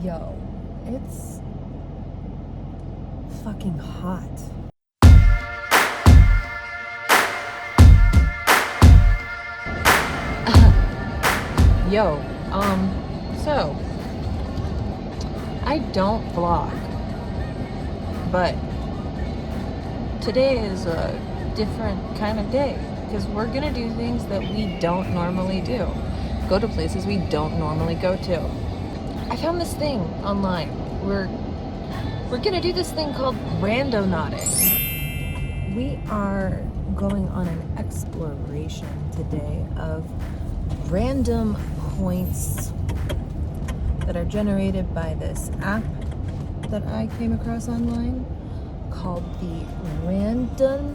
Yo, it's fucking hot. Yo, so I don't vlog, but today is a different kind of day because we're gonna do things that we don't normally do. Go to places we don't normally go to. I found this thing online. We're gonna do this thing called randonauting. We are going on an exploration today of random points that are generated by this app that I came across online called the Randonautica.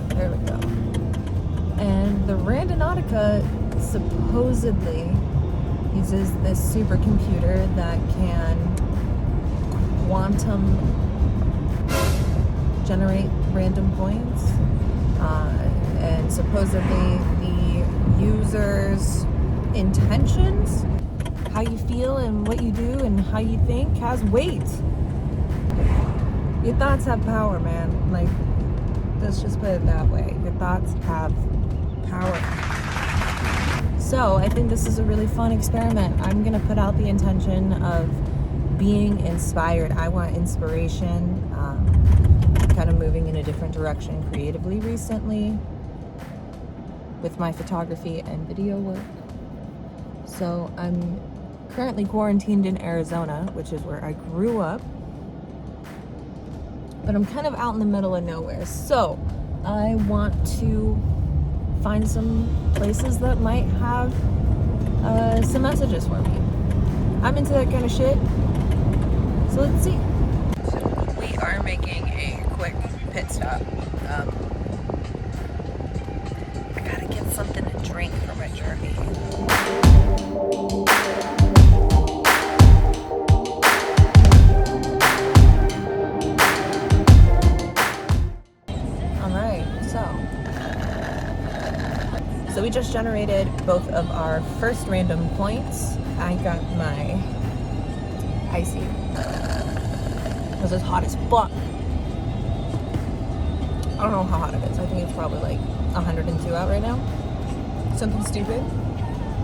There we go. And the Randonautica supposedly uses this supercomputer that can quantum generate random points, and supposedly the user's intentions, how you feel and what you do and how you think has weight. Your thoughts have power, man. Like, let's just put it that way. Your thoughts have power. So I think this is a really fun experiment. I'm gonna put out the intention of being inspired. I want inspiration, kind of moving in a different direction creatively recently with my photography and video work. So I'm currently quarantined in Arizona, which is where I grew up, but I'm kind of out in the middle of nowhere. So I want to find some places that might have some messages for me. I'm into that kind of shit. So let's see. So we are making a quick pit stop. I gotta get something to drink for my journey. So we just generated both of our first random points. I got my icy because it's hot as fuck. I don't know how hot it is. I think it's probably like 102 out right now. Something stupid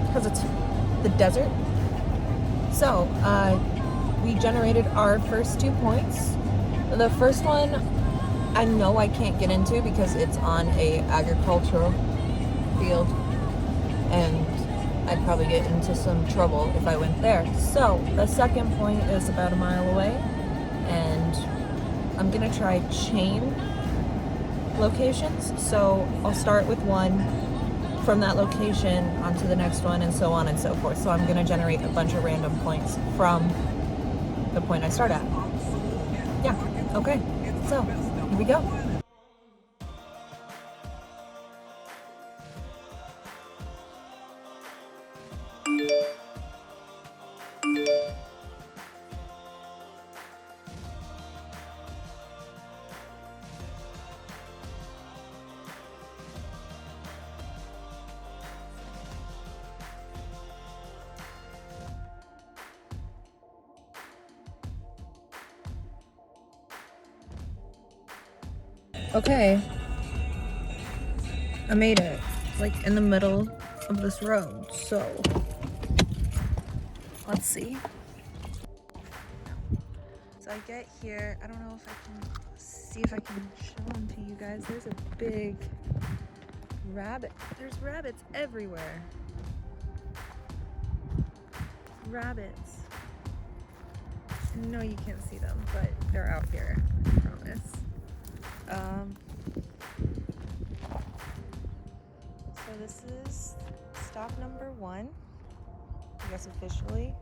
because it's the desert. So we generated our first 2 points. The first one I know I can't get into because it's on a agricultural field and I'd probably get into some trouble if I went there. So the second point is about a mile away and I'm gonna try chain locations. So I'll start with one, from that location onto the next one, and so on and so forth. So I'm gonna generate a bunch of random points from the point I start at. Yeah, okay, so here we go. Okay, I made it, like in the middle of this road, so let's see. So I get here, I don't know if I can see if I can show them to you guys. There's a big rabbit. There's rabbits everywhere. Rabbits. No, you can't see them, but they're out here, I promise. So this is stop number 1, I guess officially.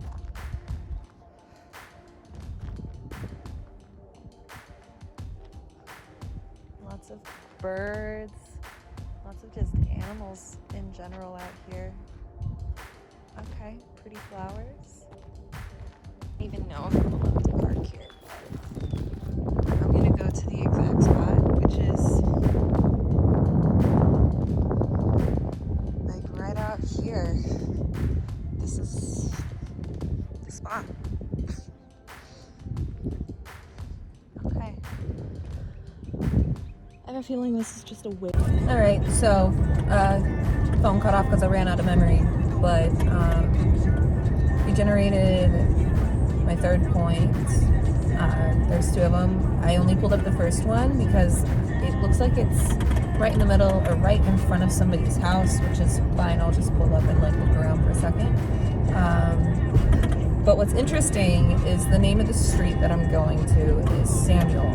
Lots of birds, lots of just animals in general out here. Okay, pretty flowers. I don't even know if I'm allowed to park here. I'm gonna go to the exact spot, which is like right out here. This is Ah. Okay. I have a feeling this is just a wait. All right, so phone cut off because I ran out of memory, but we generated my third point. There's two of them. I only pulled up the first one because it looks like it's right in the middle or right in front of somebody's house, which is fine. I'll just pull up and like look around for a second. But what's interesting is the name of the street that I'm going to is Samuel,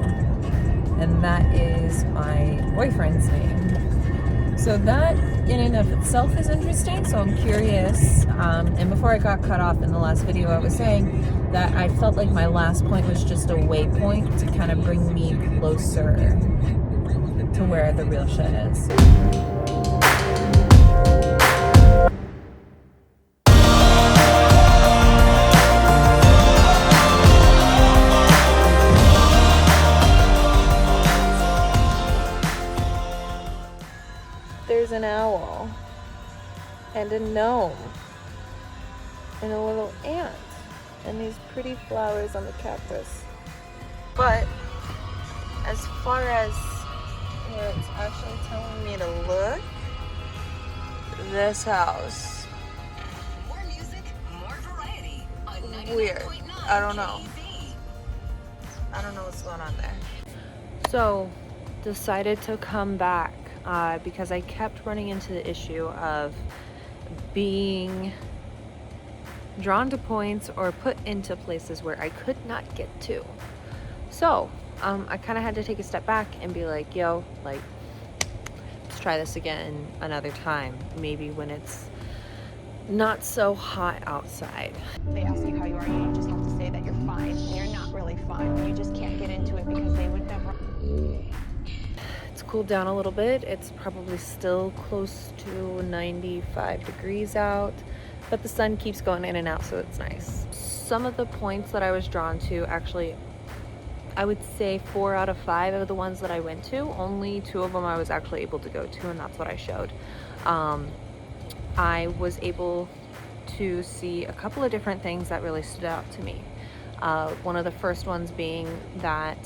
and that is my boyfriend's name. So that in and of itself is interesting, so I'm curious. And before I got cut off in the last video, I was saying that I felt like my last point was just a waypoint to kind of bring me closer to where the real shit is. There's an owl and a gnome and a little ant and these pretty flowers on the cactus. But as far as where it's actually telling me to look, this house. More music, more variety on Weird. I don't know. I don't know what's going on there. So decided to come back because I kept running into the issue of being drawn to points or put into places where I could not get to. So I kind of had to take a step back and be like, yo, like, let's try this again another time, maybe when it's not so hot outside. They ask you how you are, you just have to say that you're fine, and you're not really fine. You just can't get into it because they would never. It's cooled down a little bit. It's probably still close to 95 degrees out, but the sun keeps going in and out, so it's nice. Some of the points that I was drawn to, actually, I would say 4 out of 5 of the ones that I went to, only 2 of them I was actually able to go to, and that's what I showed. I was able to see a couple of different things that really stood out to me. One of the first ones being that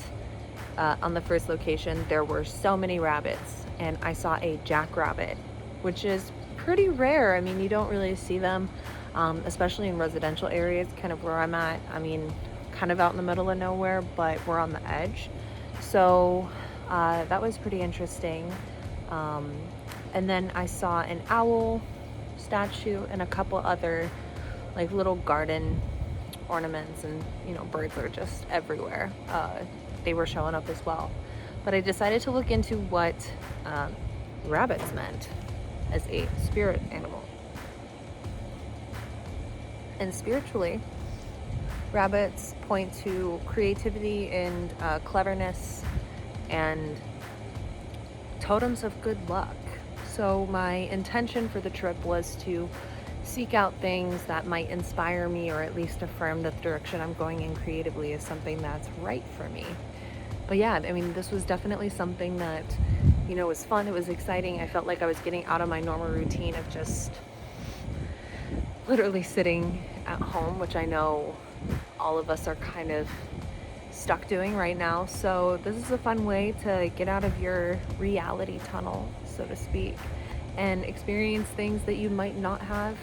on the first location there were so many rabbits, and I saw a jackrabbit, which is pretty rare. I mean, you don't really see them, especially in residential areas, kind of where I'm at. I mean, kind of out in the middle of nowhere, but we're on the edge. So that was pretty interesting. And then I saw an owl statue and a couple other like little garden ornaments, and you know, birds are just everywhere. They were showing up as well. But I decided to look into what rabbits meant as a spirit animal. And spiritually, rabbits point to creativity and cleverness and totems of good luck. So my intention for the trip was to seek out things that might inspire me, or at least affirm that the direction I'm going in creatively is something that's right for me. But yeah, I mean, this was definitely something that, you know, was fun. It was exciting. I felt like I was getting out of my normal routine of just literally sitting at home, which I know all of us are kind of stuck doing right now. So this is a fun way to get out of your reality tunnel, so to speak, and experience things that you might not have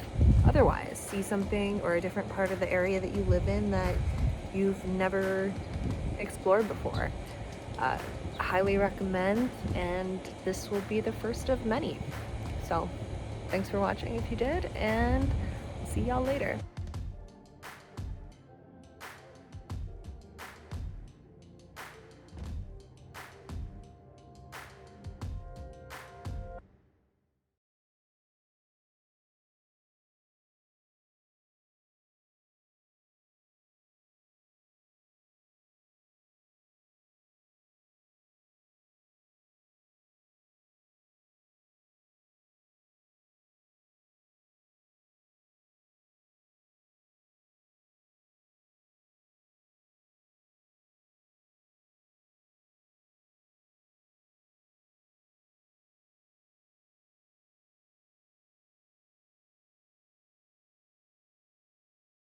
otherwise. See something or a different part of the area that you live in that you've never explored before. Highly recommend, and this will be the first of many. So thanks for watching if you did, and see y'all later.